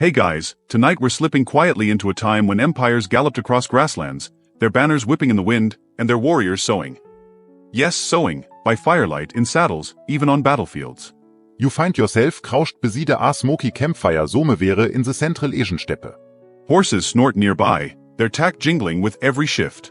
Hey guys, tonight we're slipping quietly into a time when empires galloped across grasslands, their banners whipping in the wind, and their warriors sowing. Yes, sowing, by firelight, in saddles, even on battlefields. You find yourself crouched beside a smoky campfire somewhere in the Central Asian steppe. Horses snort nearby, their tack jingling with every shift.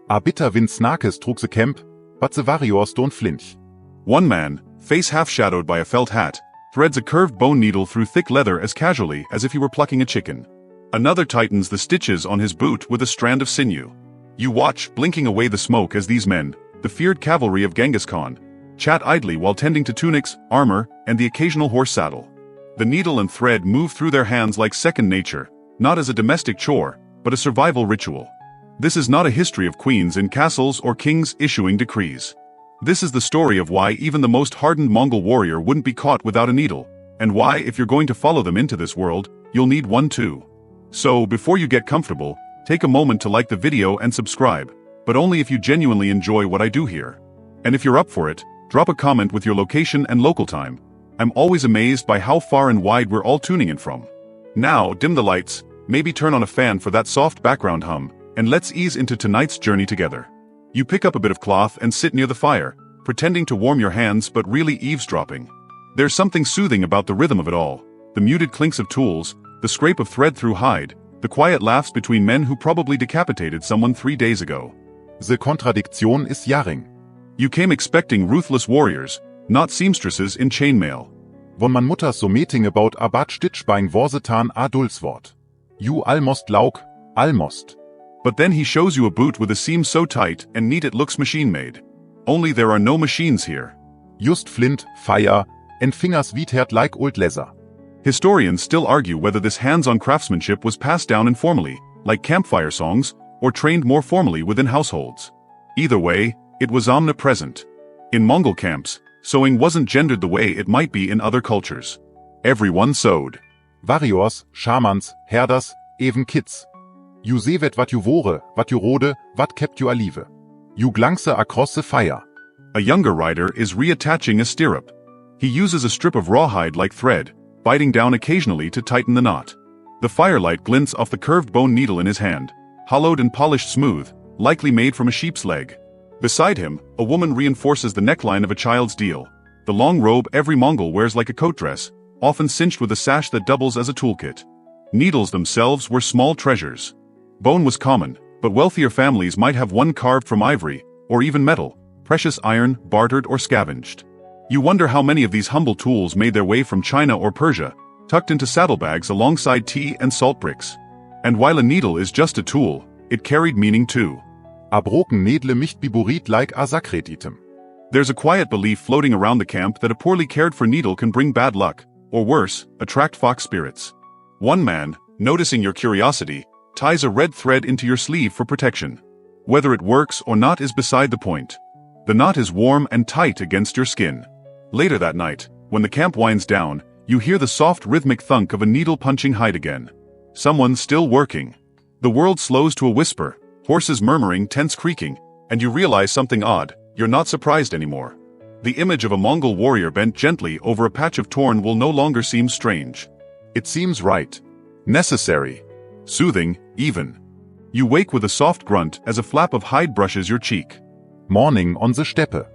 A bitter wind snarkes through the camp, but the warriors don't flinch. One man, face half-shadowed by a felt hat, threads a curved bone needle through thick leather as casually as if he were plucking a chicken. Another tightens the stitches on his boot with a strand of sinew. You watch, blinking away the smoke as these men, the feared cavalry of Genghis Khan, chat idly while tending to tunics, armor, and the occasional horse saddle. The needle and thread move through their hands like second nature, not as a domestic chore, but a survival ritual. This is not a history of queens in castles or kings issuing decrees. This is the story of why even the most hardened Mongol warrior wouldn't be caught without a needle, and why, if you're going to follow them into this world, you'll need one too. So, before you get comfortable, take a moment to like the video and subscribe, but only if you genuinely enjoy what I do here. And if you're up for it, drop a comment with your location and local time. I'm always amazed by how far and wide we're all tuning in from. Now, dim the lights, maybe turn on a fan for that soft background hum, and let's ease into tonight's journey together. You pick up a bit of cloth and sit near the fire, pretending to warm your hands but really eavesdropping. There's something soothing about the rhythm of it all, the muted clinks of tools, the scrape of thread through hide, the quiet laughs between men who probably decapitated someone 3 days ago. The contradiction is jarring. You came expecting ruthless warriors, not seamstresses in chainmail. Von man mutter so meeting about a bad stitchbein vorsetan a dulswort. You almost lauk, almost. But then he shows you a boot with a seam so tight and neat it looks machine-made. Only there are no machines here. Just flint, fire, and fingers withered like old leather. Historians still argue whether this hands-on craftsmanship was passed down informally, like campfire songs, or trained more formally within households. Either way, it was omnipresent. In Mongol camps, sewing wasn't gendered the way it might be in other cultures. Everyone sewed. Warriors, shamans, herders, even kids. You saved what you wore, what you rode, what kept you alive. You glance across the fire. A younger rider is reattaching a stirrup. He uses a strip of rawhide like thread, biting down occasionally to tighten the knot. The firelight glints off the curved bone needle in his hand, hollowed and polished smooth, likely made from a sheep's leg. Beside him, a woman reinforces the neckline of a child's deal, the long robe every Mongol wears like a coat dress, often cinched with a sash that doubles as a toolkit. Needles themselves were small treasures. Bone was common, but wealthier families might have one carved from ivory, or even metal, precious iron, bartered or scavenged. You wonder how many of these humble tools made their way from China or Persia, tucked into saddlebags alongside tea and salt bricks. And while a needle is just a tool, it carried meaning too. A broken needle micht be buried like a sacred item. There's a quiet belief floating around the camp that a poorly cared for needle can bring bad luck, or worse, attract fox spirits. One man, noticing your curiosity, ties a red thread into your sleeve for protection. Whether it works or not is beside the point. The knot is warm and tight against your skin. Later that night, when the camp winds down, you hear the soft rhythmic thunk of a needle punching hide again. Someone's still working. The world slows to a whisper, horses murmuring, tents creaking, and you realize something odd. You're not surprised anymore. The image of a Mongol warrior bent gently over a patch of torn will no longer seem strange. It seems right. Necessary. Soothing, even. You wake with a soft grunt as a flap of hide brushes your cheek. Morning on the steppe.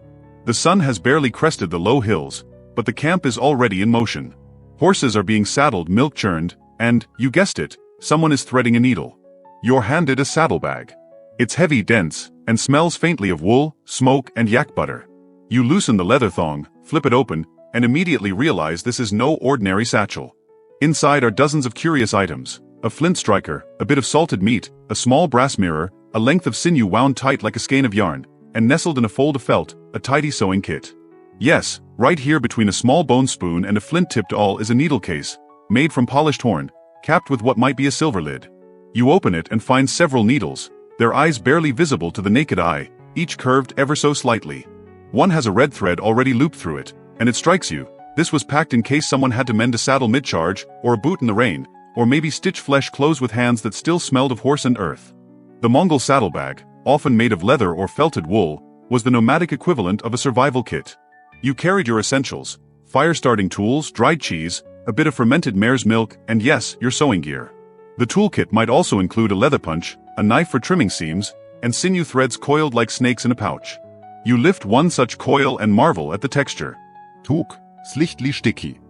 The sun has barely crested the low hills, but the camp is already in motion. Horses are being saddled, milk churned, and, you guessed it, someone is threading a needle. You're handed a saddlebag. It's heavy, dense, and smells faintly of wool, smoke, and yak butter. You loosen the leather thong, flip it open, and immediately realize this is no ordinary satchel. Inside are dozens of curious items: a flint striker, a bit of salted meat, a small brass mirror, a length of sinew wound tight like a skein of yarn, and nestled in a fold of felt, a tidy sewing kit. Yes, right here between a small bone spoon and a flint-tipped awl is a needle case, made from polished horn, capped with what might be a silver lid. You open it and find several needles, their eyes barely visible to the naked eye, each curved ever so slightly. One has a red thread already looped through it, and it strikes you. This was packed in case someone had to mend a saddle mid-charge, or a boot in the rain, or maybe stitch flesh clothes with hands that still smelled of horse and earth. The Mongol saddlebag, often made of leather or felted wool, was the nomadic equivalent of a survival kit. You carried your essentials: fire-starting tools, dried cheese, a bit of fermented mare's milk, and yes, your sewing gear. The toolkit might also include a leather punch, a knife for trimming seams, and sinew threads coiled like snakes in a pouch. You lift one such coil and marvel at the texture. Tug, slichtly sticky.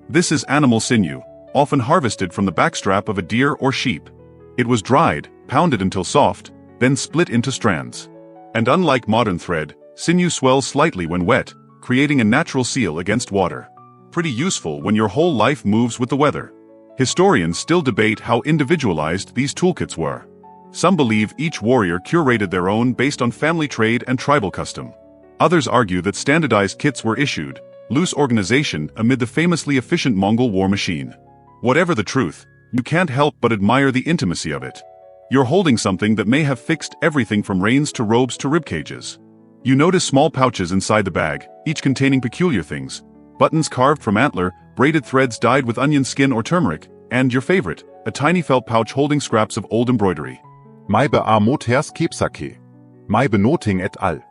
This is animal sinew, often harvested from the backstrap of a deer or sheep. It was dried, pounded until soft, then split into strands. And unlike modern thread, sinew swells slightly when wet, creating a natural seal against water. Pretty useful when your whole life moves with the weather. Historians still debate how individualized these toolkits were. Some believe each warrior curated their own based on family trade and tribal custom. Others argue that standardized kits were issued, loose organization amid the famously efficient Mongol war machine. Whatever the truth, you can't help but admire the intimacy of it. You're holding something that may have fixed everything from reins to robes to ribcages. You notice small pouches inside the bag, each containing peculiar things. Buttons carved from antler, braided threads dyed with onion skin or turmeric, and your favorite, a tiny felt pouch holding scraps of old embroidery. Mai beamot hers kepsake. Mai benoting et al.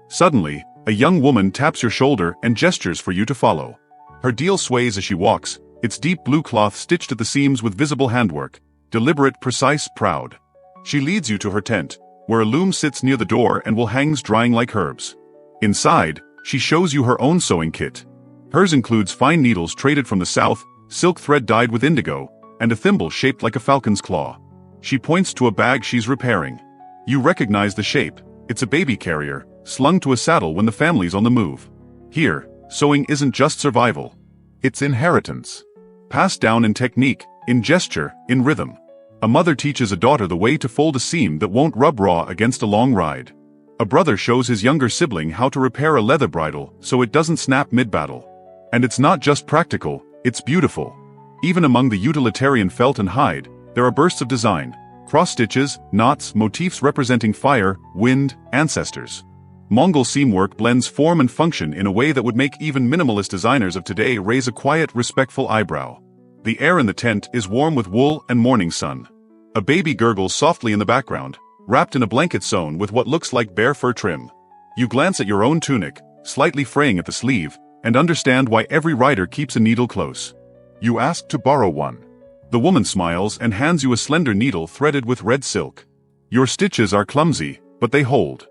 Suddenly, a young woman taps your shoulder and gestures for you to follow. Her deal sways as she walks, its deep blue cloth stitched at the seams with visible handwork, deliberate, precise, proud. She leads you to her tent, where a loom sits near the door and will hangs drying like herbs. Inside, she shows you her own sewing kit. Hers includes fine needles traded from the south, silk thread dyed with indigo, and a thimble shaped like a falcon's claw. She points to a bag she's repairing. You recognize the shape. It's a baby carrier, slung to a saddle when the family's on the move. Here, sewing isn't just survival. It's inheritance. Passed down in technique, in gesture, in rhythm. A mother teaches a daughter the way to fold a seam that won't rub raw against a long ride. A brother shows his younger sibling how to repair a leather bridle so it doesn't snap mid-battle. And it's not just practical, it's beautiful. Even among the utilitarian felt and hide, there are bursts of design, cross-stitches, knots, motifs representing fire, wind, ancestors. Mongol seamwork blends form and function in a way that would make even minimalist designers of today raise a quiet, respectful eyebrow. The air in the tent is warm with wool and morning sun. A baby gurgles softly in the background, wrapped in a blanket sewn with what looks like bear fur trim. You glance at your own tunic, slightly fraying at the sleeve, and understand why every rider keeps a needle close. You ask to borrow one. The woman smiles and hands you a slender needle threaded with red silk. Your stitches are clumsy, but they hold.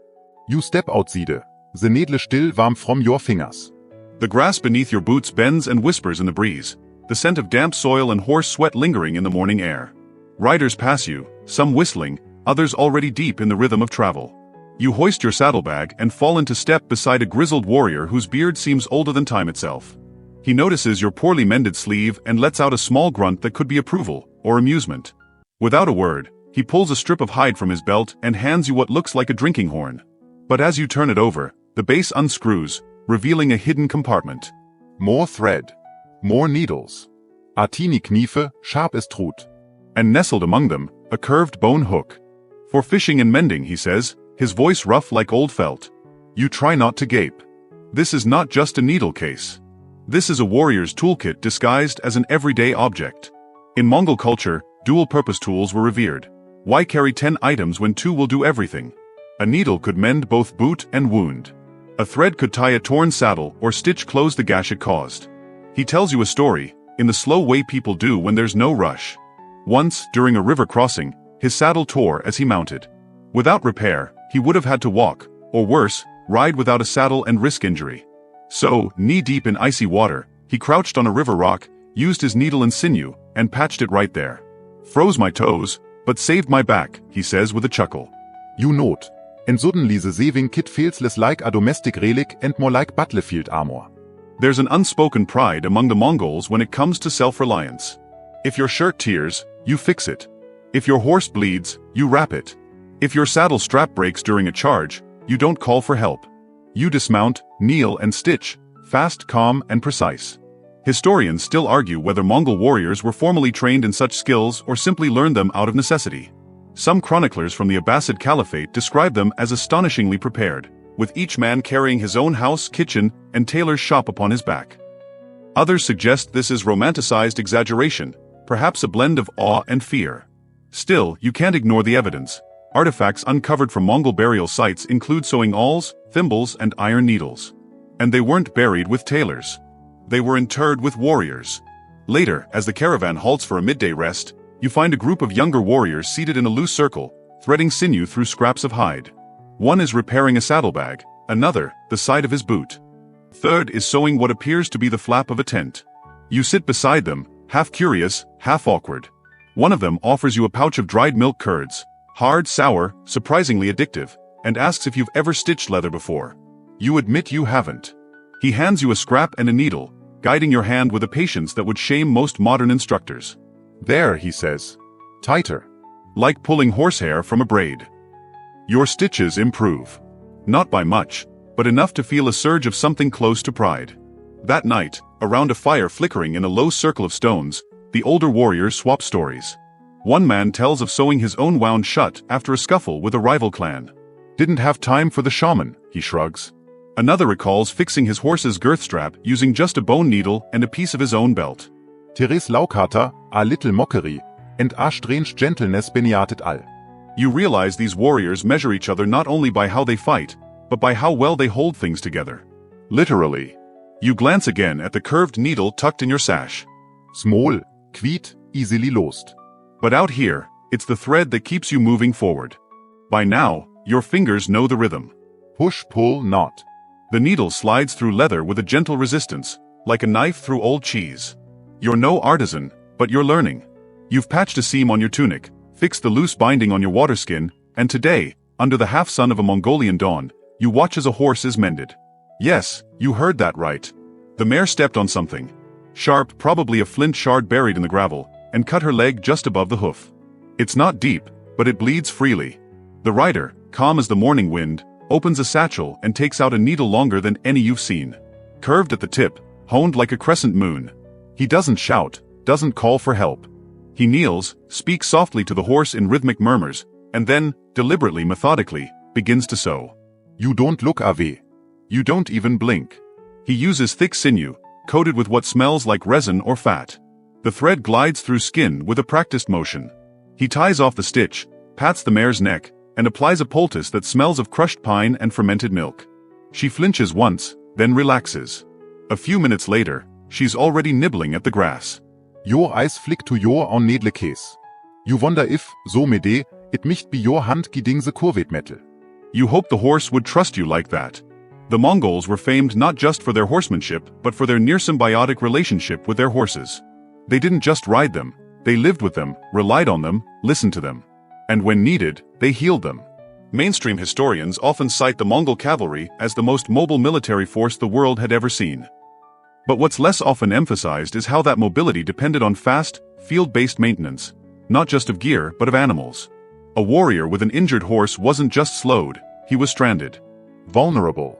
You step outside. The needle still warm from your fingers. The grass beneath your boots bends and whispers in the breeze, the scent of damp soil and horse sweat lingering in the morning air. Riders pass you, some whistling, others already deep in the rhythm of travel. You hoist your saddlebag and fall into step beside a grizzled warrior whose beard seems older than time itself. He notices your poorly mended sleeve and lets out a small grunt that could be approval or amusement. Without a word, he pulls a strip of hide from his belt and hands you what looks like a drinking horn. But as you turn it over, the base unscrews, revealing a hidden compartment. More thread. More needles. A teeny knife, sharp as trut. And nestled among them, a curved bone hook. For fishing and mending, he says, his voice rough like old felt. You try not to gape. This is not just a needle case. This is a warrior's toolkit disguised as an everyday object. In Mongol culture, dual-purpose tools were revered. Why carry 10 items when 2 will do everything? A needle could mend both boot and wound. A thread could tie a torn saddle or close the gash it caused. He tells you a story, in the slow way people do when there's no rush. Once, during a river crossing, his saddle tore as he mounted. Without repair, he would have had to walk, or worse, ride without a saddle and risk injury. So, knee-deep in icy water, he crouched on a river rock, used his needle and sinew, and patched it right there. Froze my toes, but saved my back, he says with a chuckle. You note. And suddenly the saving kit feels less like a domestic relic and more like battlefield armor. There's an unspoken pride among the Mongols when it comes to self-reliance. If your shirt tears, you fix it. If your horse bleeds, you wrap it. If your saddle strap breaks during a charge, you don't call for help. You dismount, kneel and stitch, fast, calm, and precise. Historians still argue whether Mongol warriors were formally trained in such skills or simply learned them out of necessity. Some chroniclers from the Abbasid Caliphate describe them as astonishingly prepared, with each man carrying his own house, kitchen, and tailor's shop upon his back. Others suggest this is romanticized exaggeration, perhaps a blend of awe and fear. Still, you can't ignore the evidence. Artifacts uncovered from Mongol burial sites include sewing awls, thimbles, and iron needles. And they weren't buried with tailors. They were interred with warriors. Later, as the caravan halts for a midday rest, you find a group of younger warriors seated in a loose circle, threading sinew through scraps of hide. One is repairing a saddlebag, another, the side of his boot. Third is sewing what appears to be the flap of a tent. You sit beside them, half curious, half awkward. One of them offers you a pouch of dried milk curds, hard, sour, surprisingly addictive, and asks if you've ever stitched leather before. You admit you haven't. He hands you a scrap and a needle, guiding your hand with a patience that would shame most modern instructors. There, he says. Tighter. Like pulling horsehair from a braid. Your stitches improve. Not by much, but enough to feel a surge of something close to pride. That night, around a fire flickering in a low circle of stones, the older warriors swap stories. One man tells of sewing his own wound shut after a scuffle with a rival clan. Didn't have time for the shaman, he shrugs. Another recalls fixing his horse's girth strap using just a bone needle and a piece of his own belt. Therese Laukata, a little mockery, and a strange gentleness beneatet all. You realize these warriors measure each other not only by how they fight, but by how well they hold things together. Literally. You glance again at the curved needle tucked in your sash. Small, quiet, easily lost. But out here, it's the thread that keeps you moving forward. By now, your fingers know the rhythm. Push, pull, knot. The needle slides through leather with a gentle resistance, like a knife through old cheese. You're no artisan, but you're learning. You've patched a seam on your tunic, fixed the loose binding on your waterskin, and today, under the half-sun of a Mongolian dawn, you watch as a horse is mended. Yes, you heard that right. The mare stepped on something. Sharp, probably a flint shard buried in the gravel, and cut her leg just above the hoof. It's not deep, but it bleeds freely. The rider, calm as the morning wind, opens a satchel and takes out a needle longer than any you've seen. Curved at the tip, honed like a crescent moon. He doesn't shout, doesn't call for help. He kneels, speaks softly to the horse in rhythmic murmurs, and then, deliberately, methodically, begins to sew. You don't look away. You don't even blink. He uses thick sinew, coated with what smells like resin or fat. The thread glides through skin with a practiced motion. He ties off the stitch, pats the mare's neck, and applies a poultice that smells of crushed pine and fermented milk. She flinches once, then relaxes. A few minutes later, she's already nibbling at the grass. Your eyes flick to your own needle case. You wonder if, so mede, it micht be your hand gedingse kurvet metal. You hope the horse would trust you like that. The Mongols were famed not just for their horsemanship, but for their near-symbiotic relationship with their horses. They didn't just ride them, they lived with them, relied on them, listened to them. And when needed, they healed them. Mainstream historians often cite the Mongol cavalry as the most mobile military force the world had ever seen. But what's less often emphasized is how that mobility depended on fast, field-based maintenance, not just of gear but of animals. A warrior with an injured horse wasn't just slowed, he was stranded. Vulnerable.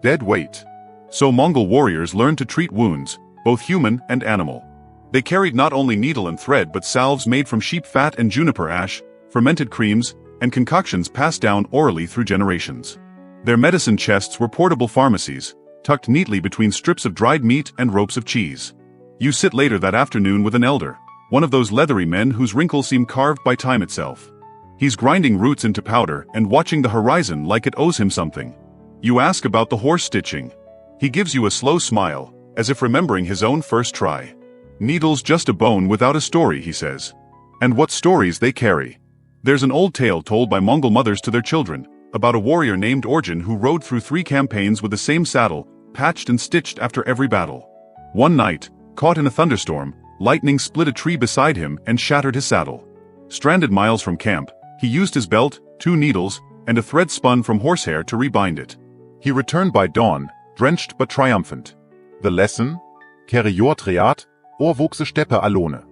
Dead weight. So Mongol warriors learned to treat wounds, both human and animal. They carried not only needle and thread but salves made from sheep fat and juniper ash, fermented creams, and concoctions passed down orally through generations. Their medicine chests were portable pharmacies, tucked neatly between strips of dried meat and ropes of cheese. You sit later that afternoon with an elder, one of those leathery men whose wrinkles seem carved by time itself. He's grinding roots into powder and watching the horizon like it owes him something. You ask about the horse stitching. He gives you a slow smile, as if remembering his own first try. Needle's just a bone without a story, he says. And what stories they carry. There's an old tale told by Mongol mothers to their children, about a warrior named Orjan who rode through 3 campaigns with the same saddle, patched and stitched after every battle. One night, caught in a thunderstorm, lightning split a tree beside him and shattered his saddle. Stranded miles from camp, he used his belt, 2 needles, and a thread spun from horsehair to rebind it. He returned by dawn, drenched but triumphant. The lesson? Kere your treat, or wuchse steppe alone.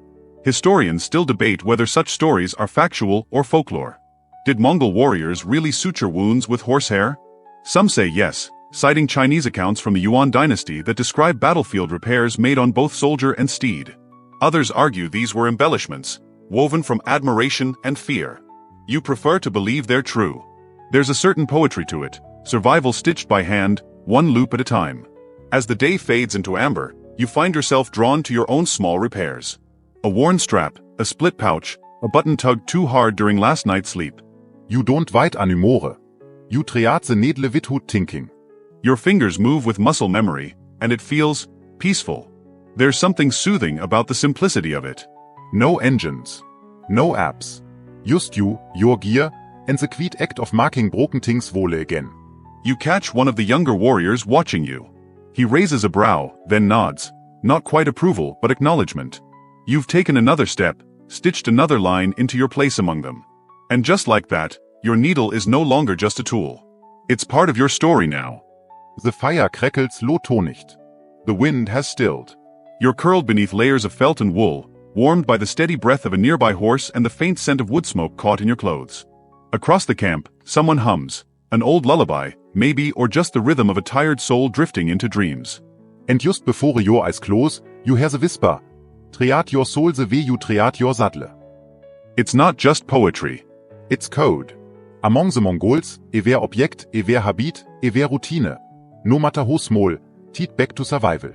Historians still debate whether such stories are factual or folklore. Did Mongol warriors really suture wounds with horsehair? Some say yes, citing Chinese accounts from the Yuan dynasty that describe battlefield repairs made on both soldier and steed. Others argue these were embellishments, woven from admiration and fear. You prefer to believe they're true. There's a certain poetry to it, survival stitched by hand, one loop at a time. As the day fades into amber, you find yourself drawn to your own small repairs. A worn strap, a split pouch, a button tugged too hard during last night's sleep. You don't wait an humore. You treat the needle with hut thinking. Your fingers move with muscle memory, and it feels peaceful. There's something soothing about the simplicity of it. No engines. No apps. Just you, your gear, and the quiet act of marking broken things wole again. You catch one of the younger warriors watching you. He raises a brow, then nods. Not quite approval, but acknowledgement. You've taken another step, stitched another line into your place among them. And just like that, your needle is no longer just a tool. It's part of your story now. The fire crackles low tonicht. The wind has stilled. You're curled beneath layers of felt and wool, warmed by the steady breath of a nearby horse and the faint scent of wood smoke caught in your clothes. Across the camp, someone hums, an old lullaby, maybe, or just the rhythm of a tired soul drifting into dreams. And just before your eyes close, you hear the whisper, "Treat your soul the way you treat your saddle." It's not just poetry. It's code. Among the Mongols, ever object, ever habit, ever routine. No matter how small, tied back to survival.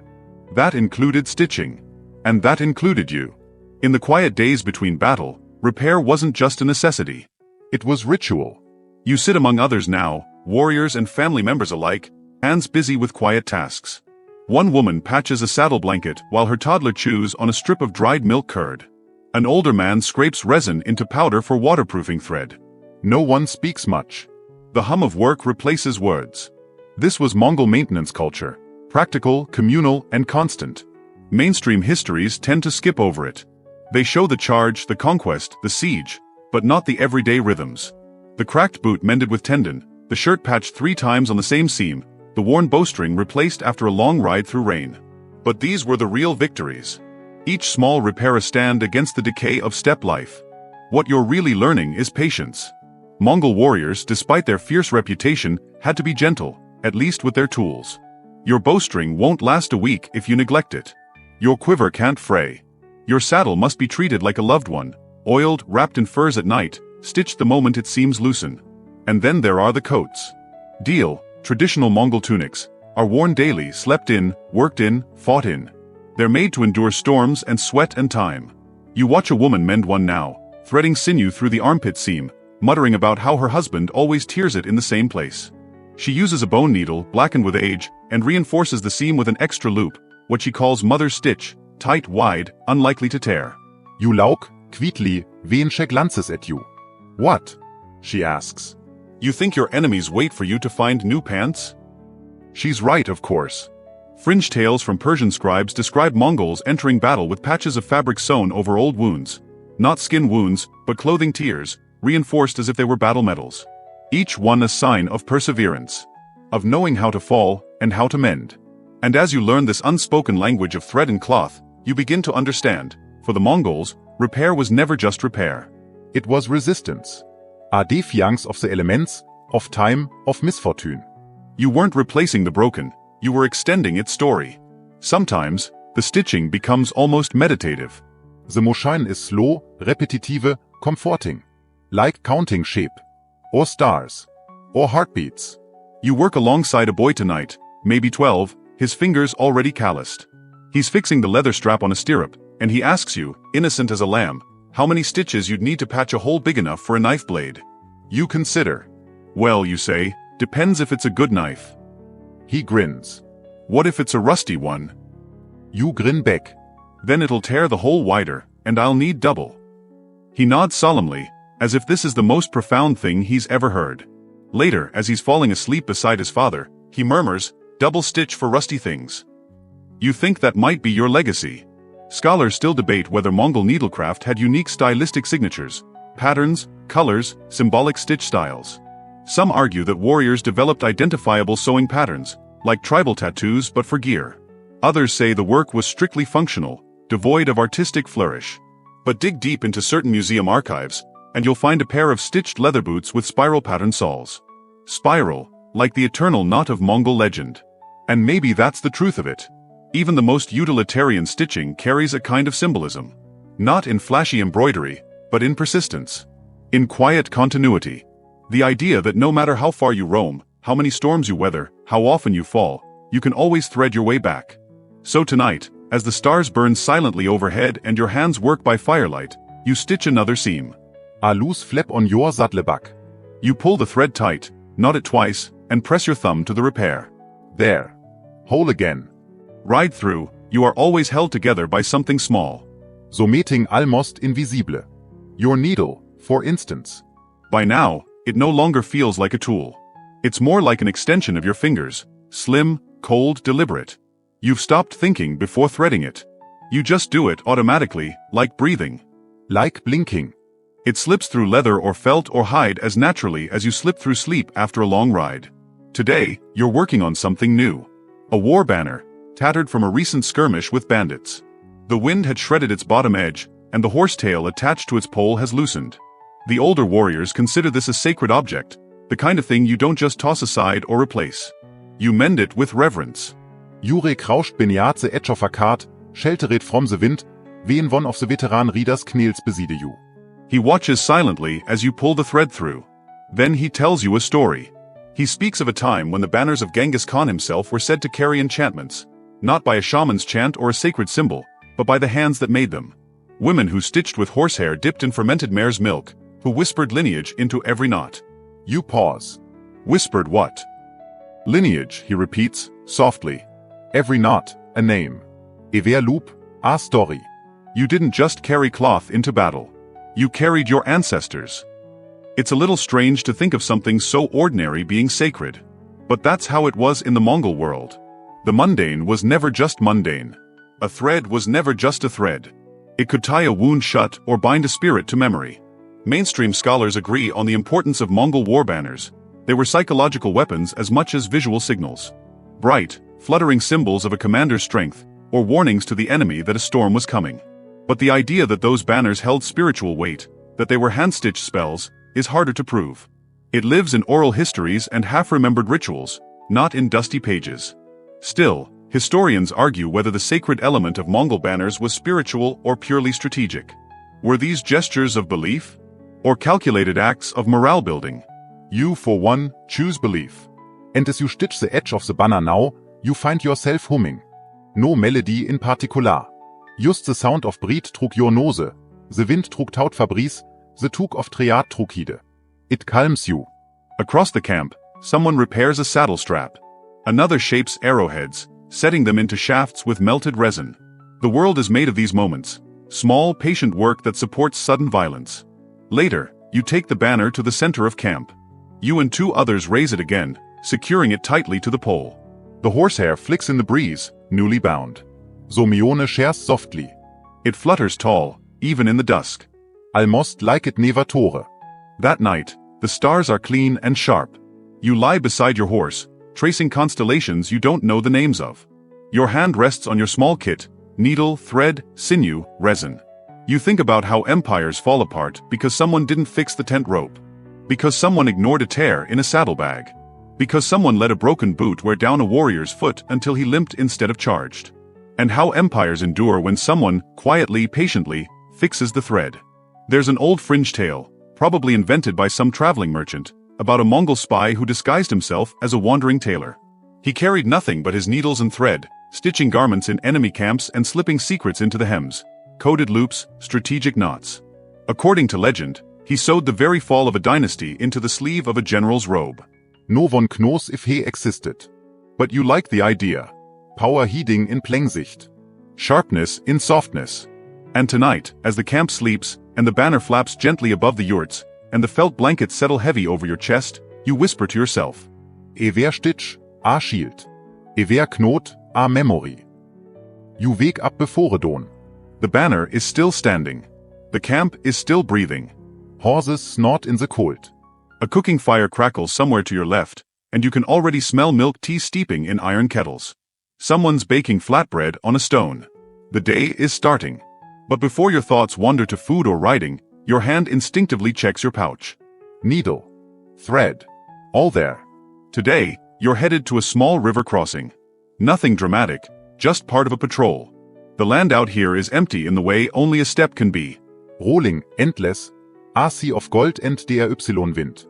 That included stitching. And that included you. In the quiet days between battle, repair wasn't just a necessity. It was ritual. You sit among others now, warriors and family members alike, hands busy with quiet tasks. One woman patches a saddle blanket while her toddler chews on a strip of dried milk curd. An older man scrapes resin into powder for waterproofing thread. No one speaks much. The hum of work replaces words. This was Mongol maintenance culture. Practical, communal, and constant. Mainstream histories tend to skip over it. They show the charge, the conquest, the siege, but not the everyday rhythms. The cracked boot mended with tendon, the shirt patched 3 times on the same seam, the worn bowstring replaced after a long ride through rain. But these were the real victories. Each small repair a stand against the decay of steppe life. What you're really learning is patience. Mongol warriors, despite their fierce reputation, had to be gentle, at least with their tools. Your bowstring won't last a week if you neglect it. Your quiver can't fray. Your saddle must be treated like a loved one, oiled, wrapped in furs at night, stitched the moment it seems loosen. And then there are the coats. Deal, traditional Mongol tunics, are worn daily, slept in, worked in, fought in. They're made to endure storms and sweat and time. You watch a woman mend one now, threading sinew through the armpit seam, muttering about how her husband always tears it in the same place. She uses a bone needle, blackened with age, and reinforces the seam with an extra loop, what she calls mother's stitch, tight, wide, unlikely to tear. You look, quietly, Wensche glances at you. What? She asks. You think your enemies wait for you to find new pants? She's right, of course. Fringe tales from Persian scribes describe Mongols entering battle with patches of fabric sewn over old wounds. Not skin wounds, but clothing tears, reinforced as if they were battle medals. Each one a sign of perseverance, of knowing how to fall and how to mend. And as you learn this unspoken language of thread and cloth, you begin to understand, for the Mongols, repair was never just repair. It was resistance. A defiance of the elements, of time, of misfortune. You weren't replacing the broken, you were extending its story. Sometimes, the stitching becomes almost meditative. The motion is slow, repetitive, comforting. Like counting sheep. Or stars. Or heartbeats. You work alongside a boy tonight, maybe 12, his fingers already calloused. He's fixing the leather strap on a stirrup, and he asks you, innocent as a lamb, how many stitches you'd need to patch a hole big enough for a knife blade. You consider. Well, you say, depends if it's a good knife. He grins. What if it's a rusty one? You grin back. Then it'll tear the hole wider, and I'll need double. He nods solemnly, as if this is the most profound thing he's ever heard. Later, as he's falling asleep beside his father, he murmurs, double stitch for rusty things. You think that might be your legacy. Scholars still debate whether Mongol needlecraft had unique stylistic signatures, patterns, colors, symbolic stitch styles. Some argue that warriors developed identifiable sewing patterns, like tribal tattoos but for gear. Others say the work was strictly functional, devoid of artistic flourish. But dig deep into certain museum archives, and you'll find a pair of stitched leather boots with spiral pattern soles. Spiral, like the eternal knot of Mongol legend. And maybe that's the truth of it. Even the most utilitarian stitching carries a kind of symbolism. Not in flashy embroidery, but in persistence. In quiet continuity. The idea that no matter how far you roam, how many storms you weather, how often you fall, you can always thread your way back. So tonight, as the stars burn silently overhead and your hands work by firelight, you stitch another seam. A loose flap on your saddleback. You pull the thread tight, knot it twice, and press your thumb to the repair. There. Hole again. Ride through, You are always held together by something small. Something almost invisible. Your needle, for instance. By now, it no longer feels like a tool. It's more like an extension of your fingers, slim, cold, deliberate. You've stopped thinking before threading it. You just do it automatically, like breathing. Like blinking. It slips through leather or felt or hide as naturally as you slip through sleep after a long ride. Today, you're working on something new. A war banner, tattered from a recent skirmish with bandits. The wind had shredded its bottom edge, and the horsetail attached to its pole has loosened. The older warriors consider this a sacred object, the kind of thing you don't just toss aside or replace. You mend it with reverence. Jure krauscht beniat the edge of a cart, shelteret from the wind, wen one of the veteran readers kneels beside you. He watches silently as you pull the thread through. Then he tells you a story. He speaks of a time when the banners of Genghis Khan himself were said to carry enchantments, not by a shaman's chant or a sacred symbol, but by the hands that made them. Women who stitched with horsehair dipped in fermented mare's milk, who whispered lineage into every knot. You pause. Whispered what? Lineage, he repeats, softly. Every knot, a name. Ever loop, a story. You didn't just carry cloth into battle. You carried your ancestors. It's a little strange to think of something so ordinary being sacred. But that's how it was in the Mongol world. The mundane was never just mundane. A thread was never just a thread. It could tie a wound shut or bind a spirit to memory. Mainstream scholars agree on the importance of Mongol war banners. They were psychological weapons as much as visual signals. Bright, fluttering symbols of a commander's strength, or warnings to the enemy that a storm was coming. But the idea that those banners held spiritual weight, that they were hand-stitched spells, is harder to prove. It lives in oral histories and half-remembered rituals, not in dusty pages. Still, historians argue whether the sacred element of Mongol banners was spiritual or purely strategic. Were these gestures of belief? Or calculated acts of morale building? You, for one, choose belief. And as you stitch the edge of the banner now, you find yourself humming. No melody in particular. Just the sound of breed trug your nose, the wind trug taut fabris, the tug of triad trug hide. It calms you. Across the camp, someone repairs a saddle strap. Another shapes arrowheads, setting them into shafts with melted resin. The world is made of these moments, small, patient work that supports sudden violence. Later, you take the banner to the center of camp. You and two others raise it again, securing it tightly to the pole. The horsehair flicks in the breeze, newly bound. Somione shares softly. It flutters tall, even in the dusk. Almost like it never tore. That night, the stars are clean and sharp. You lie beside your horse, tracing constellations you don't know the names of. Your hand rests on your small kit, needle, thread, sinew, resin. You think about how empires fall apart because someone didn't fix the tent rope. Because someone ignored a tear in a saddlebag. Because someone let a broken boot wear down a warrior's foot until he limped instead of charged. And how empires endure when someone, quietly, patiently, fixes the thread. There's an old fringe tale, probably invented by some traveling merchant, about a Mongol spy who disguised himself as a wandering tailor. He carried nothing but his needles and thread, stitching garments in enemy camps and slipping secrets into the hems, coded loops, strategic knots. According to legend, he sewed the very fall of a dynasty into the sleeve of a general's robe. No one knows if he existed. But you like the idea. Power hiding in Plengsicht. Sharpness in softness. And tonight, as the camp sleeps, and the banner flaps gently above the yurts, and the felt blankets settle heavy over your chest, you whisper to yourself. Ever stitch, a shield. Ever knot, a memory. You wake up before dawn. The banner is still standing. The camp is still breathing. Horses snort in the cold. A cooking fire crackles somewhere to your left, and you can already smell milk tea steeping in iron kettles. Someone's baking flatbread on a stone. The day is starting. But before your thoughts wander to food or writing, your hand instinctively checks your pouch. Needle. Thread. All there. Today, you're headed to a small river crossing. Nothing dramatic, just part of a patrol. The land out here is empty in the way only a steppe can be. Rolling, endless. A sea of gold and der Y-Wind.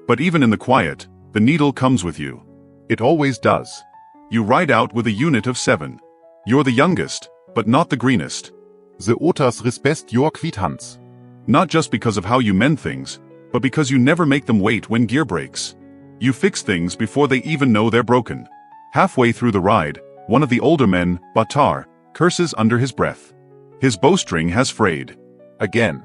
But even in the quiet, the needle comes with you. It always does. You ride out with a unit of 7. You're the youngest, but not the greenest. The others respect your hands. Not just because of how you mend things, but because you never make them wait when gear breaks. You fix things before they even know they're broken. Halfway through the ride, one of the older men, Batar, curses under his breath. His bowstring has frayed. Again.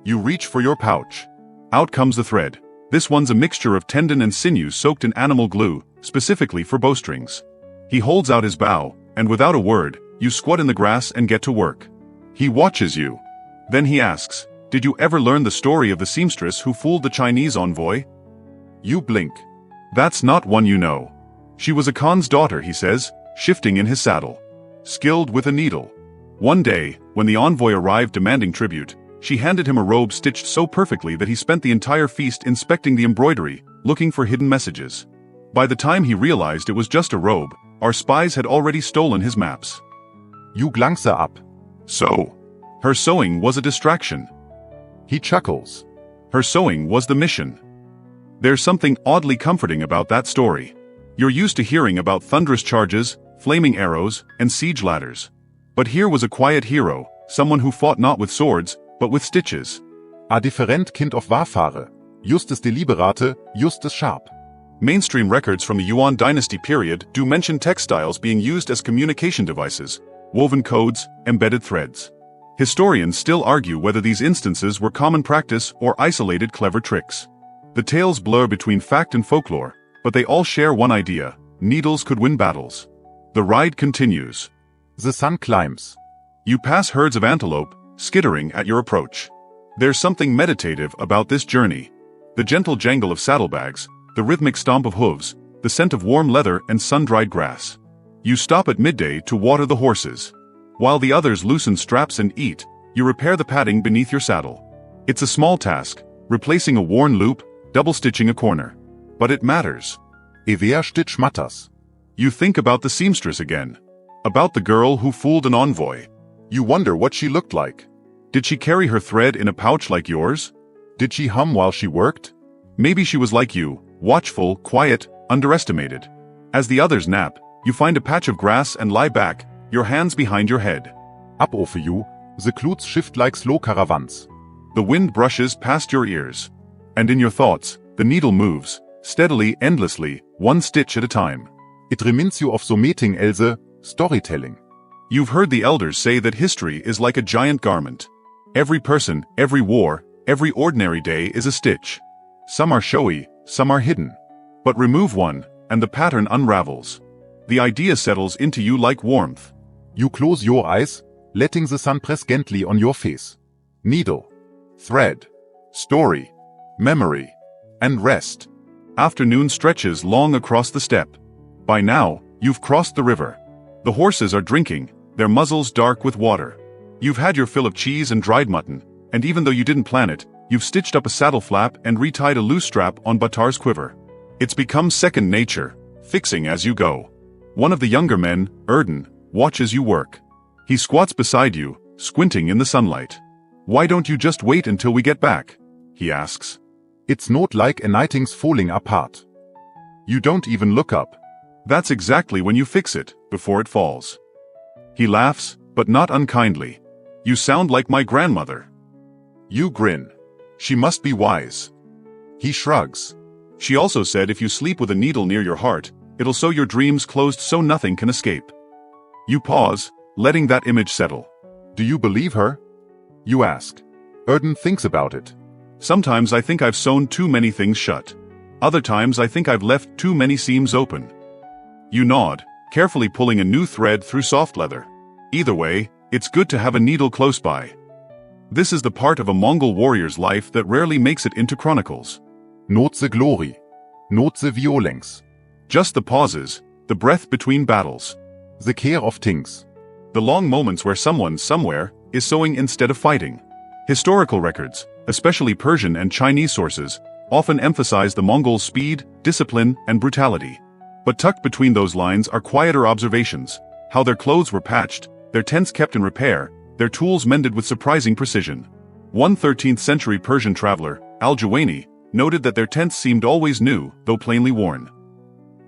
You reach for your pouch. Out comes the thread. This one's a mixture of tendon and sinew soaked in animal glue, specifically for bowstrings. He holds out his bow, and without a word, you squat in the grass and get to work. He watches you. Then he asks, "Did you ever learn the story of the seamstress who fooled the Chinese envoy?" You blink. That's not one you know. She was a Khan's daughter, he says, shifting in his saddle. Skilled with a needle. One day, when the envoy arrived demanding tribute, she handed him a robe stitched so perfectly that he spent the entire feast inspecting the embroidery, looking for hidden messages. By the time he realized it was just a robe, our spies had already stolen his maps. You glance up. So, her sewing was a distraction. He chuckles. Her sewing was the mission. There's something oddly comforting about that story. You're used to hearing about thunderous charges, flaming arrows, and siege ladders. But here was a quiet hero, someone who fought not with swords, but with stitches. A different kind of Warfare. Justus deliberate, Justus sharp. Mainstream records from the Yuan dynasty period do mention textiles being used as communication devices, woven codes, embedded threads. Historians still argue whether these instances were common practice or isolated clever tricks. The tales blur between fact and folklore, but they all share one idea: needles could win battles. The ride continues. The sun climbs. You pass herds of antelope, skittering at your approach. There's something meditative about this journey. The gentle jangle of saddlebags, the rhythmic stomp of hooves, the scent of warm leather and sun-dried grass. You stop at midday to water the horses. While the others loosen straps and eat, you repair the padding beneath your saddle. It's a small task, replacing a worn loop, double-stitching a corner. But it matters. Wer Stitch matters. You think about the seamstress again. About the girl who fooled an envoy. You wonder what she looked like. Did she carry her thread in a pouch like yours? Did she hum while she worked? Maybe she was like you, watchful, quiet, underestimated. As the others nap, you find a patch of grass and lie back, your hands behind your head. Up over you, the clouds shift like slow caravans. The wind brushes past your ears. And in your thoughts, the needle moves, steadily, endlessly, one stitch at a time. It reminds you of so meeting Else, storytelling. You've heard the elders say that history is like a giant garment. Every person, every war, every ordinary day is a stitch. Some are showy, some are hidden. But remove one, and the pattern unravels. The idea settles into you like warmth. You close your eyes, letting the sun press gently on your face. Needle, thread, story, memory, and rest. Afternoon stretches long across the steppe. By now, you've crossed the river. The horses are drinking, their muzzles dark with water. You've had your fill of cheese and dried mutton, and even though you didn't plan it, you've stitched up a saddle flap and retied a loose strap on Batar's quiver. It's become second nature, fixing as you go. One of the younger men, Erden, watches you work. He squats beside you, squinting in the sunlight. "Why don't you just wait until we get back?" he asks. It's not like a knitting's falling apart. You don't even look up. That's exactly when you fix it, before it falls. He laughs, but not unkindly. "You sound like my grandmother." You grin. She must be wise. He shrugs. "She also said if you sleep with a needle near your heart, it'll sew your dreams closed so nothing can escape." You pause, letting that image settle. Do you believe her? You ask. Erden thinks about it. "Sometimes I think I've sewn too many things shut. Other times I think I've left too many seams open." You nod, carefully pulling a new thread through soft leather. Either way, it's good to have a needle close by. This is the part of a Mongol warrior's life that rarely makes it into chronicles. Not the glory. Not the violence. Just the pauses, the breath between battles. The care of things. The long moments where someone, somewhere, is sewing instead of fighting. Historical records, especially Persian and Chinese sources, often emphasize the Mongols' speed, discipline, and brutality. But tucked between those lines are quieter observations: how their clothes were patched, their tents kept in repair, their tools mended with surprising precision. One 13th century Persian traveler, Al-Juwayni, noted that their tents seemed always new, though plainly worn.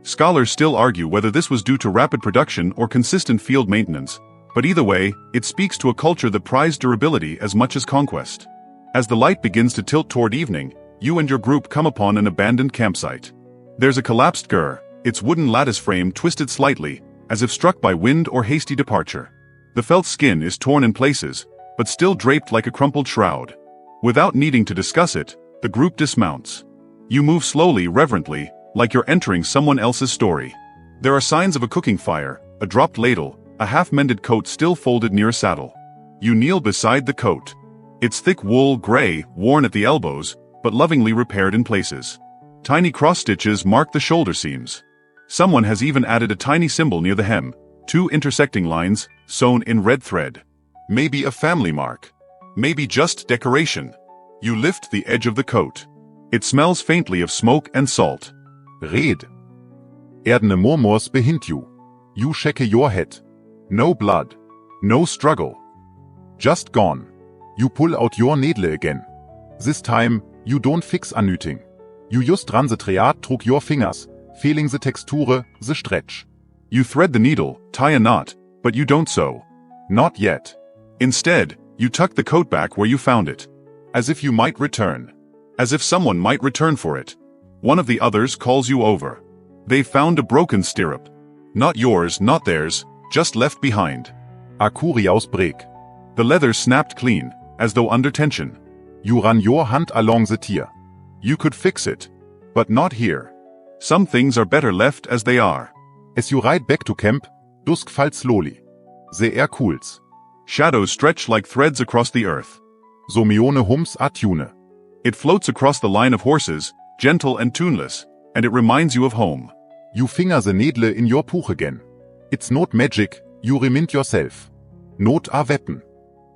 Scholars still argue whether this was due to rapid production or consistent field maintenance, but either way, it speaks to a culture that prized durability as much as conquest. As the light begins to tilt toward evening, you and your group come upon an abandoned campsite. There's a collapsed gur, its wooden lattice frame twisted slightly, as if struck by wind or hasty departure. The felt skin is torn in places, but still draped like a crumpled shroud. Without needing to discuss it, the group dismounts. You move slowly, reverently, like you're entering someone else's story. There are signs of a cooking fire, a dropped ladle, a half-mended coat still folded near a saddle. You kneel beside the coat. Its thick wool gray, worn at the elbows, but lovingly repaired in places. Tiny cross-stitches mark the shoulder seams. Someone has even added a tiny symbol near the hem, 2 intersecting lines, sewn in red thread. Maybe a family mark. Maybe just decoration. You lift the edge of the coat. It smells faintly of smoke and salt. Red. Erdene murmurs behind you. You shake your head. No blood. No struggle. Just gone. You pull out your needle again. This time, you don't fix anything. You just run the thread through your fingers, feeling the texture, the stretch. You thread the needle, tie a knot, but you don't sew. Not yet. Instead, you tuck the coat back where you found it. As if you might return. As if someone might return for it. One of the others calls you over. They found a broken stirrup. Not yours, not theirs, just left behind. A curious break. The leather snapped clean, as though under tension. You run your hand along the tear. You could fix it. But not here. Some things are better left as they are. As you ride back to camp, dusk falls slowly. The air cools. Shadows stretch like threads across the earth. Somione hums a tune. It floats across the line of horses, gentle and tuneless, and it reminds you of home. You finger the needle in your pouch again. It's not magic, you remind yourself. Not a weapon.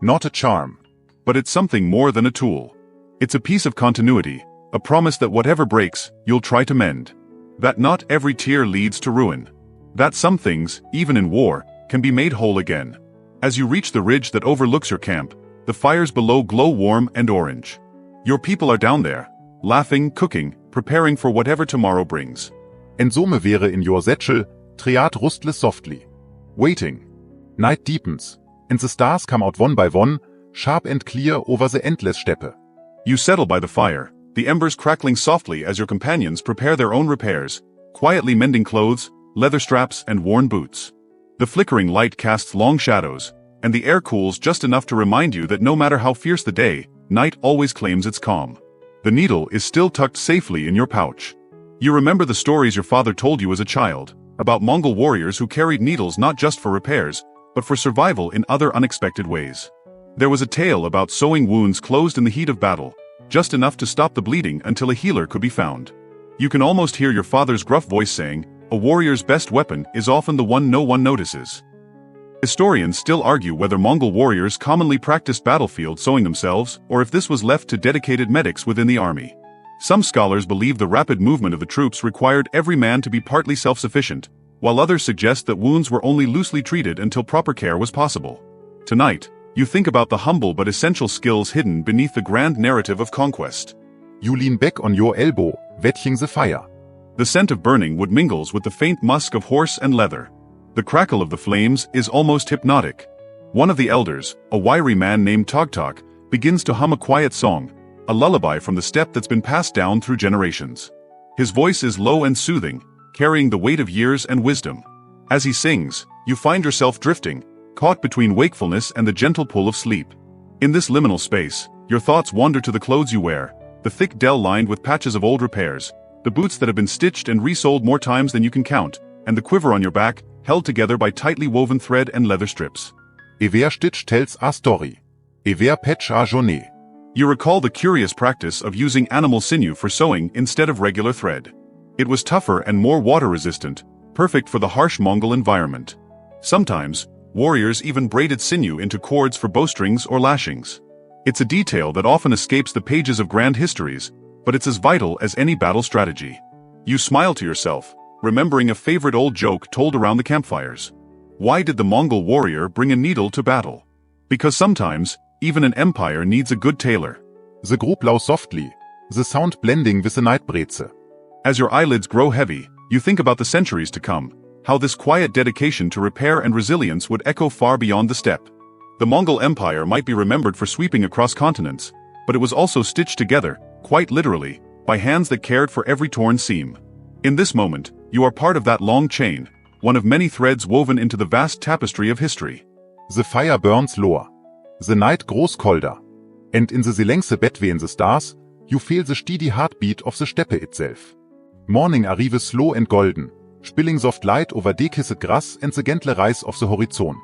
Not a charm. But it's something more than a tool. It's a piece of continuity, a promise that whatever breaks, you'll try to mend. That not every tear leads to ruin. That some things, even in war, can be made whole again. As you reach the ridge that overlooks your camp, the fires below glow warm and orange. Your people are down there, laughing, cooking, preparing for whatever tomorrow brings. And some wäre in your satchel, triad rustless softly. Waiting. Night deepens, and the stars come out one by one, sharp and clear over the endless steppe. You settle by the fire, the embers crackling softly as your companions prepare their own repairs, quietly mending clothes, leather straps, and worn boots. The flickering light casts long shadows, and the air cools just enough to remind you that no matter how fierce the day, night always claims its calm. The needle is still tucked safely in your pouch. You remember the stories your father told you as a child, about Mongol warriors who carried needles not just for repairs, but for survival in other unexpected ways. There was a tale about sewing wounds closed in the heat of battle, just enough to stop the bleeding until a healer could be found. You can almost hear your father's gruff voice saying, "A warrior's best weapon is often the one no one notices." Historians still argue whether Mongol warriors commonly practiced battlefield sewing themselves, or if this was left to dedicated medics within the army. Some scholars believe the rapid movement of the troops required every man to be partly self-sufficient, while others suggest that wounds were only loosely treated until proper care was possible. Tonight, you think about the humble but essential skills hidden beneath the grand narrative of conquest. You lean back on your elbow, wetting the fire. The scent of burning wood mingles with the faint musk of horse and leather. The crackle of the flames is almost hypnotic. One of the elders, a wiry man named Togtok, begins to hum a quiet song, a lullaby from the steppe that's been passed down through generations. His voice is low and soothing, carrying the weight of years and wisdom. As he sings, you find yourself drifting, caught between wakefulness and the gentle pull of sleep. In this liminal space, your thoughts wander to the clothes you wear, the thick dell lined with patches of old repairs, the boots that have been stitched and resoled more times than you can count, and the quiver on your back, held together by tightly woven thread and leather strips. Ever stitch tells a story. Ever patch a journée. You recall the curious practice of using animal sinew for sewing instead of regular thread. It was tougher and more water-resistant, perfect for the harsh Mongol environment. Sometimes, warriors even braided sinew into cords for bowstrings or lashings. It's a detail that often escapes the pages of grand histories, but it's as vital as any battle strategy. You smile to yourself, remembering a favorite old joke told around the campfires. Why did the Mongol warrior bring a needle to battle? Because sometimes, even an empire needs a good tailor. The group blows softly, the sound blending with the night breeze. As your eyelids grow heavy, you think about the centuries to come, how this quiet dedication to repair and resilience would echo far beyond the steppe. The Mongol Empire might be remembered for sweeping across continents, but it was also stitched together, quite literally, by hands that cared for every torn seam. In this moment, you are part of that long chain, one of many threads woven into the vast tapestry of history. The fire burns lower. The night grows colder. And in the silence between the stars, you feel the steady heartbeat of the steppe itself. Morning arrives slow and golden, spilling soft light over decayed grass and the gentle rise of the horizon.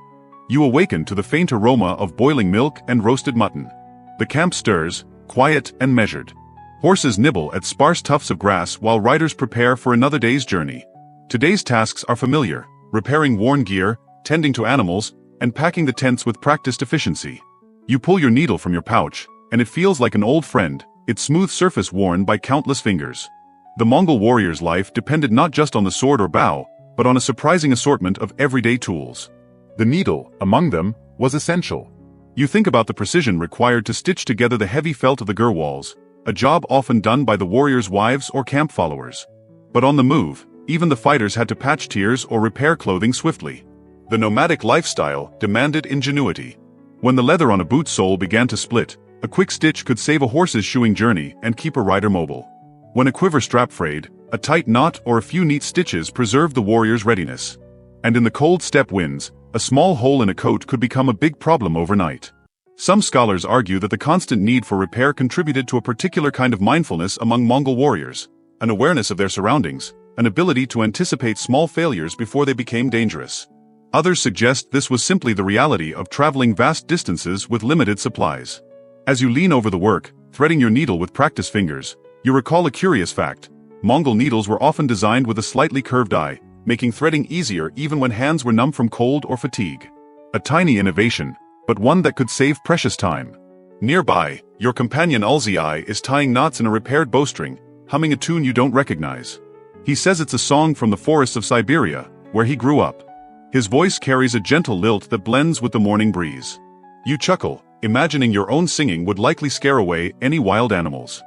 You awaken to the faint aroma of boiling milk and roasted mutton. The camp stirs, quiet and measured. Horses nibble at sparse tufts of grass while riders prepare for another day's journey. Today's tasks are familiar: repairing worn gear, tending to animals, and packing the tents with practiced efficiency. You pull your needle from your pouch, and it feels like an old friend, its smooth surface worn by countless fingers. The Mongol warrior's life depended not just on the sword or bow, but on a surprising assortment of everyday tools. The needle, among them, was essential. You think about the precision required to stitch together the heavy felt of the gurwals, a job often done by the warriors' wives or camp followers. But on the move, even the fighters had to patch tears or repair clothing swiftly. The nomadic lifestyle demanded ingenuity. When the leather on a boot sole began to split, a quick stitch could save a horse's shoeing journey and keep a rider mobile. When a quiver strap frayed, a tight knot or a few neat stitches preserved the warrior's readiness. And in the cold steppe winds, a small hole in a coat could become a big problem overnight. Some scholars argue that the constant need for repair contributed to a particular kind of mindfulness among Mongol warriors, an awareness of their surroundings, an ability to anticipate small failures before they became dangerous. Others suggest this was simply the reality of traveling vast distances with limited supplies. As you lean over the work, threading your needle with practiced fingers, you recall a curious fact: Mongol needles were often designed with a slightly curved eye, making threading easier even when hands were numb from cold or fatigue. A tiny innovation, but one that could save precious time. Nearby, your companion Ulzi is tying knots in a repaired bowstring, humming a tune you don't recognize. He says it's a song from the forests of Siberia, where he grew up. His voice carries a gentle lilt that blends with the morning breeze. You chuckle, imagining your own singing would likely scare away any wild animals.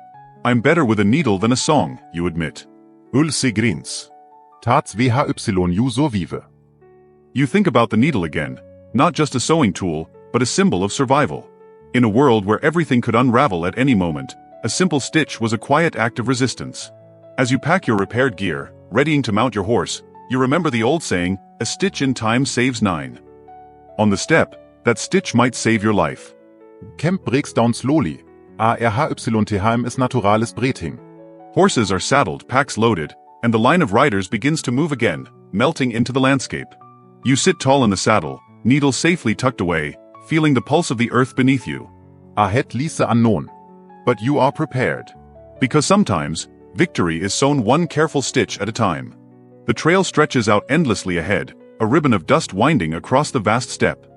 I'm better with a needle than a song, you admit. Ulse grins. Tats vhyu so vive. You think about the needle again, not just a sewing tool, but a symbol of survival. In a world where everything could unravel at any moment, a simple stitch was a quiet act of resistance. As you pack your repaired gear, readying to mount your horse, you remember the old saying, "A stitch in time saves 9." On the steppe, that stitch might save your life. Camp breaks down slowly. ARHYTHM is naturalis breathing. Horses are saddled, packs loaded, and the line of riders begins to move again, melting into the landscape. You sit tall in the saddle, needle safely tucked away, feeling the pulse of the earth beneath you. Ahead lies the unknown. But you are prepared. Because sometimes, victory is sewn one careful stitch at a time. The trail stretches out endlessly ahead, a ribbon of dust winding across the vast steppe.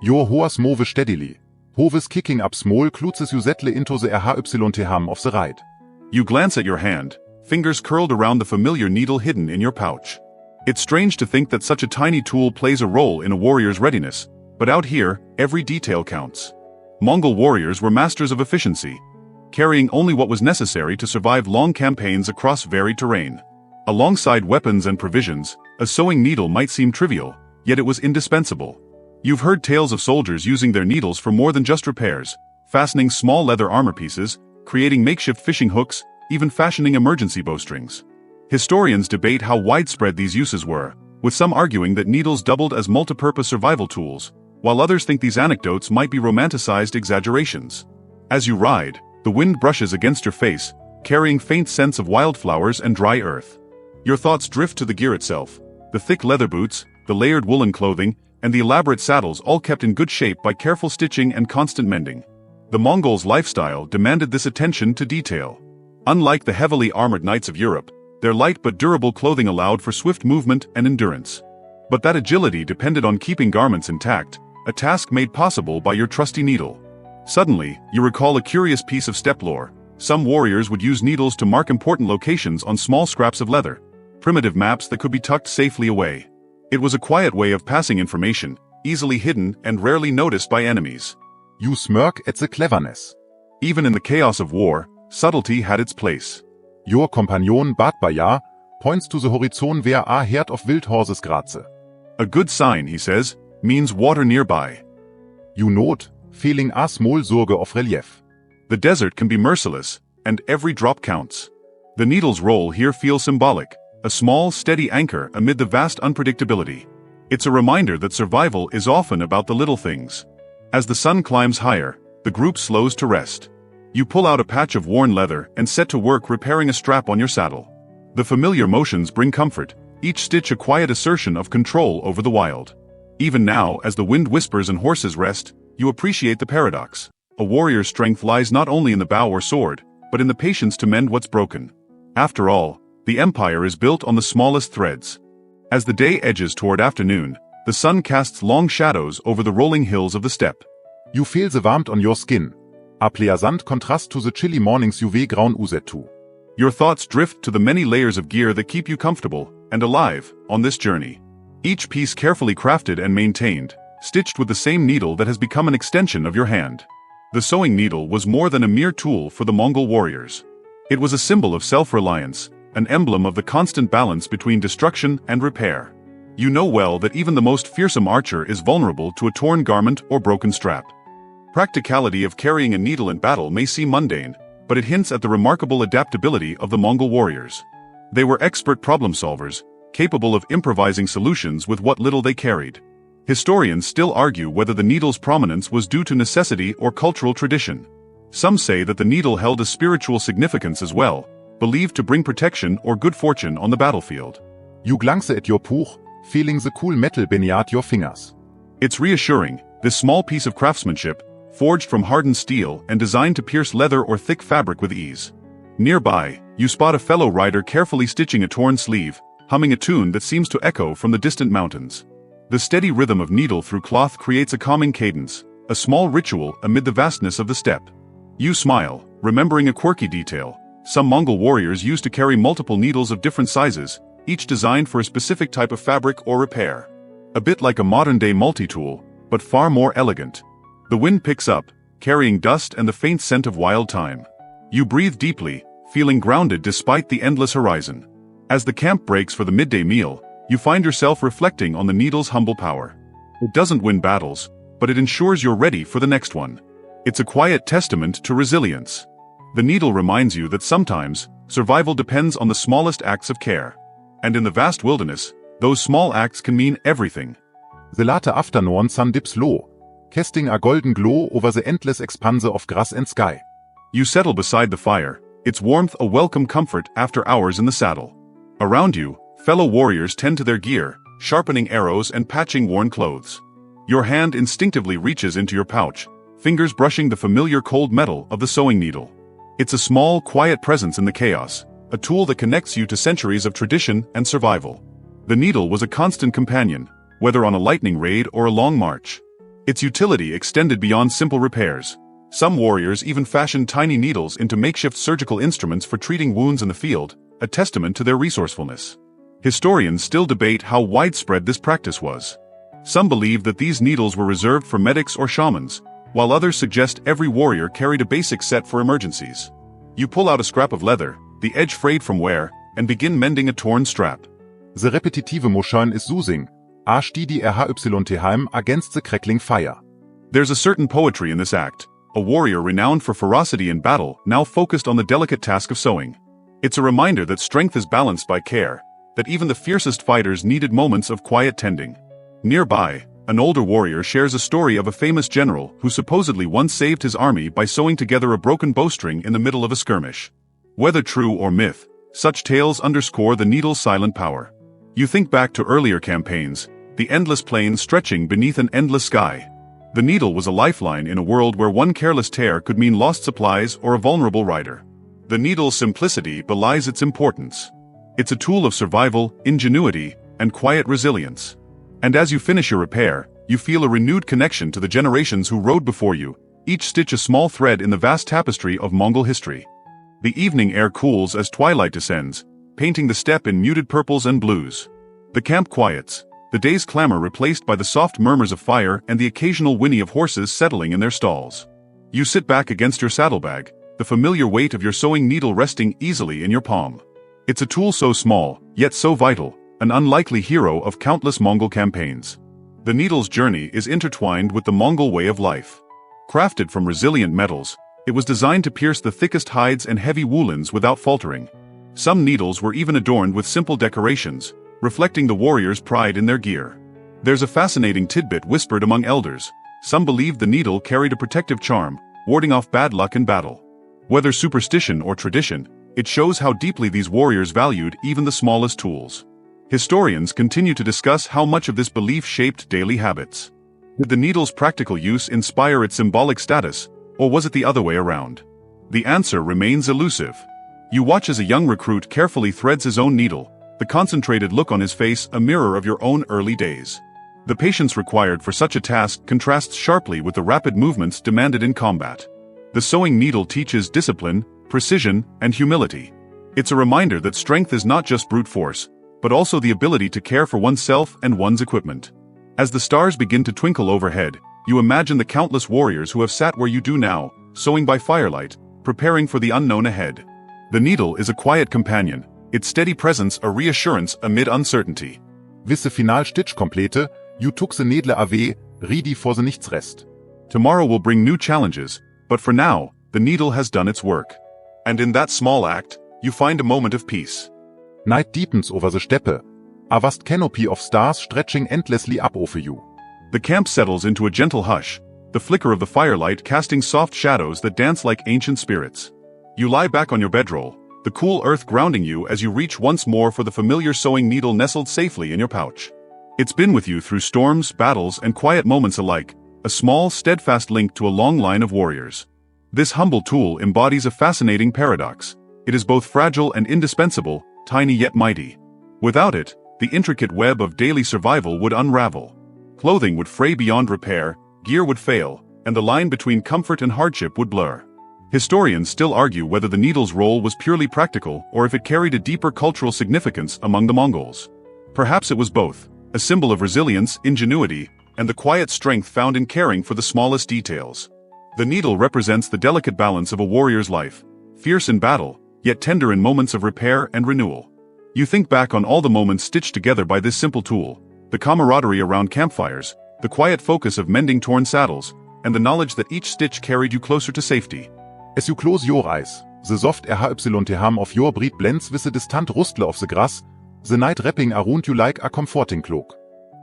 Your horse move steadily. Hovis kicking up small clutches you settle into the RHYTHM of the ride. You glance at your hand, fingers curled around the familiar needle hidden in your pouch. It's strange to think that such a tiny tool plays a role in a warrior's readiness, but out here, every detail counts. Mongol warriors were masters of efficiency, carrying only what was necessary to survive long campaigns across varied terrain. Alongside weapons and provisions, a sewing needle might seem trivial, yet it was indispensable. You've heard tales of soldiers using their needles for more than just repairs, fastening small leather armor pieces, creating makeshift fishing hooks, even fashioning emergency bowstrings. Historians debate how widespread these uses were, with some arguing that needles doubled as multipurpose survival tools, while others think these anecdotes might be romanticized exaggerations. As you ride, the wind brushes against your face, carrying faint scents of wildflowers and dry earth. Your thoughts drift to the gear itself: the thick leather boots, the layered woolen clothing, and the elaborate saddles, all kept in good shape by careful stitching and constant mending. The Mongols' lifestyle demanded this attention to detail. Unlike the heavily armored knights of Europe, their light but durable clothing allowed for swift movement and endurance. But that agility depended on keeping garments intact, a task made possible by your trusty needle. Suddenly, you recall a curious piece of steppe lore. Some warriors would use needles to mark important locations on small scraps of leather, primitive maps that could be tucked safely away. It was a quiet way of passing information, easily hidden and rarely noticed by enemies. You smirk at the cleverness. Even in the chaos of war, subtlety had its place. Your companion Badbaya points to the horizon where a herd of wild horses graze. A good sign, he says, means water nearby. You note, feeling a small Sorge of relief. The desert can be merciless, and every drop counts. The needle's role here feels symbolic, a small, steady anchor amid the vast unpredictability. It's a reminder that survival is often about the little things. As the sun climbs higher, the group slows to rest. You pull out a patch of worn leather and set to work repairing a strap on your saddle. The familiar motions bring comfort, each stitch a quiet assertion of control over the wild. Even now, as the wind whispers and horses rest, you appreciate the paradox. A warrior's strength lies not only in the bow or sword, but in the patience to mend what's broken. After all, the empire is built on the smallest threads. As the day edges toward afternoon, the sun casts long shadows over the rolling hills of the steppe. You feel the warmth on your skin. A pleasant contrast to the chilly mornings you wake round Usetu. Your thoughts drift to the many layers of gear that keep you comfortable and alive on this journey. Each piece carefully crafted and maintained, stitched with the same needle that has become an extension of your hand. The sewing needle was more than a mere tool for the Mongol warriors. It was a symbol of self-reliance, an emblem of the constant balance between destruction and repair. You know well that even the most fearsome archer is vulnerable to a torn garment or broken strap. Practicality of carrying a needle in battle may seem mundane, but it hints at the remarkable adaptability of the Mongol warriors. They were expert problem solvers, capable of improvising solutions with what little they carried. Historians still argue whether the needle's prominence was due to necessity or cultural tradition. Some say that the needle held a spiritual significance as well, believed to bring protection or good fortune on the battlefield. You glance at your puch, feeling the cool metal beneath your fingers. It's reassuring, this small piece of craftsmanship, forged from hardened steel and designed to pierce leather or thick fabric with ease. Nearby, you spot a fellow rider carefully stitching a torn sleeve, humming a tune that seems to echo from the distant mountains. The steady rhythm of needle through cloth creates a calming cadence, a small ritual amid the vastness of the steppe. You smile, remembering a quirky detail. Some Mongol warriors used to carry multiple needles of different sizes, each designed for a specific type of fabric or repair. A bit like a modern-day multi-tool, but far more elegant. The wind picks up, carrying dust and the faint scent of wild thyme. You breathe deeply, feeling grounded despite the endless horizon. As the camp breaks for the midday meal, you find yourself reflecting on the needle's humble power. It doesn't win battles, but it ensures you're ready for the next one. It's a quiet testament to resilience. The needle reminds you that sometimes, survival depends on the smallest acts of care. And in the vast wilderness, those small acts can mean everything. The late afternoon sun dips low, casting a golden glow over the endless expanse of grass and sky. You settle beside the fire, its warmth a welcome comfort after hours in the saddle. Around you, fellow warriors tend to their gear, sharpening arrows and patching worn clothes. Your hand instinctively reaches into your pouch, fingers brushing the familiar cold metal of the sewing needle. It's a small, quiet presence in the chaos, a tool that connects you to centuries of tradition and survival. The needle was a constant companion, whether on a lightning raid or a long march. Its utility extended beyond simple repairs. Some warriors even fashioned tiny needles into makeshift surgical instruments for treating wounds in the field, a testament to their resourcefulness. Historians still debate how widespread this practice was. Some believe that these needles were reserved for medics or shamans, while others suggest every warrior carried a basic set for emergencies. You pull out a scrap of leather, the edge frayed from wear, and begin mending a torn strap. The repetitive motion is soothing, as die RHYTHM against the crackling fire. There's a certain poetry in this act. A warrior renowned for ferocity in battle now focused on the delicate task of sewing. It's a reminder that strength is balanced by care, that even the fiercest fighters needed moments of quiet tending. Nearby, an older warrior shares a story of a famous general who supposedly once saved his army by sewing together a broken bowstring in the middle of a skirmish. Whether true or myth, such tales underscore the needle's silent power. You think back to earlier campaigns, the endless plains stretching beneath an endless sky. The needle was a lifeline in a world where one careless tear could mean lost supplies or a vulnerable rider. The needle's simplicity belies its importance. It's a tool of survival, ingenuity, and quiet resilience. And as you finish your repair, you feel a renewed connection to the generations who rode before you, each stitch a small thread in the vast tapestry of Mongol history. The evening air cools as twilight descends, painting the steppe in muted purples and blues. The camp quiets, the day's clamor replaced by the soft murmurs of fire and the occasional whinny of horses settling in their stalls. You sit back against your saddlebag, the familiar weight of your sewing needle resting easily in your palm. It's a tool so small, yet so vital, an unlikely hero of countless Mongol campaigns. The needle's journey is intertwined with the Mongol way of life. Crafted from resilient metals, it was designed to pierce the thickest hides and heavy woolens without faltering. Some needles were even adorned with simple decorations, reflecting the warriors' pride in their gear. There's a fascinating tidbit whispered among elders. Some believed the needle carried a protective charm, warding off bad luck in battle. Whether superstition or tradition, it shows how deeply these warriors valued even the smallest tools. Historians continue to discuss how much of this belief shaped daily habits. Did the needle's practical use inspire its symbolic status, or was it the other way around? The answer remains elusive. You watch as a young recruit carefully threads his own needle, the concentrated look on his face a mirror of your own early days. The patience required for such a task contrasts sharply with the rapid movements demanded in combat. The sewing needle teaches discipline, precision, and humility. It's a reminder that strength is not just brute force, but also the ability to care for oneself and one's equipment. As the stars begin to twinkle overhead, you imagine the countless warriors who have sat where you do now, sewing by firelight, preparing for the unknown ahead. The needle is a quiet companion, its steady presence a reassurance amid uncertainty. Visse Finalstitch komplete, you tuk se nedle ave, ridi for se nichts rest. Tomorrow will bring new challenges, but for now, the needle has done its work. And in that small act, you find a moment of peace. Night deepens over the steppe, a vast canopy of stars stretching endlessly up over you. The camp settles into a gentle hush, the flicker of the firelight casting soft shadows that dance like ancient spirits. You lie back on your bedroll, the cool earth grounding you as you reach once more for the familiar sewing needle nestled safely in your pouch. It's been with you through storms, battles, and quiet moments alike, a small, steadfast link to a long line of warriors. This humble tool embodies a fascinating paradox. It is both fragile and indispensable, tiny yet mighty. Without it, the intricate web of daily survival would unravel. Clothing would fray beyond repair, gear would fail, and the line between comfort and hardship would blur. Historians still argue whether the needle's role was purely practical or if it carried a deeper cultural significance among the Mongols. Perhaps it was both, a symbol of resilience, ingenuity, and the quiet strength found in caring for the smallest details. The needle represents the delicate balance of a warrior's life, fierce in battle, yet tender in moments of repair and renewal. You think back on all the moments stitched together by this simple tool, the camaraderie around campfires, the quiet focus of mending torn saddles, and the knowledge that each stitch carried you closer to safety. As you close your eyes, the soft RHYTHM of your breed blends with the distant rustle of the grass, the night wrapping around you like a comforting cloak.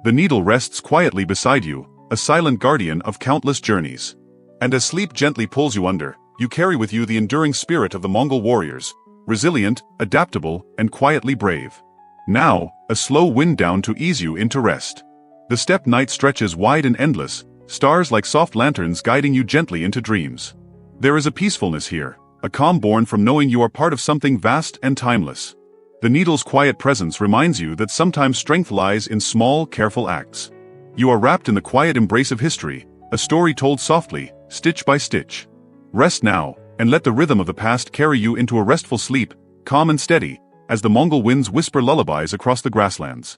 The needle rests quietly beside you, a silent guardian of countless journeys. And as sleep gently pulls you under, you carry with you the enduring spirit of the Mongol warriors, resilient, adaptable, and quietly brave. Now, a slow wind down to ease you into rest. The steppe night stretches wide and endless, stars like soft lanterns guiding you gently into dreams. There is a peacefulness here, a calm born from knowing you are part of something vast and timeless. The needle's quiet presence reminds you that sometimes strength lies in small, careful acts. You are wrapped in the quiet embrace of history, a story told softly, stitch by stitch. Rest now, and let the rhythm of the past carry you into a restful sleep, calm and steady, as the Mongol winds whisper lullabies across the grasslands.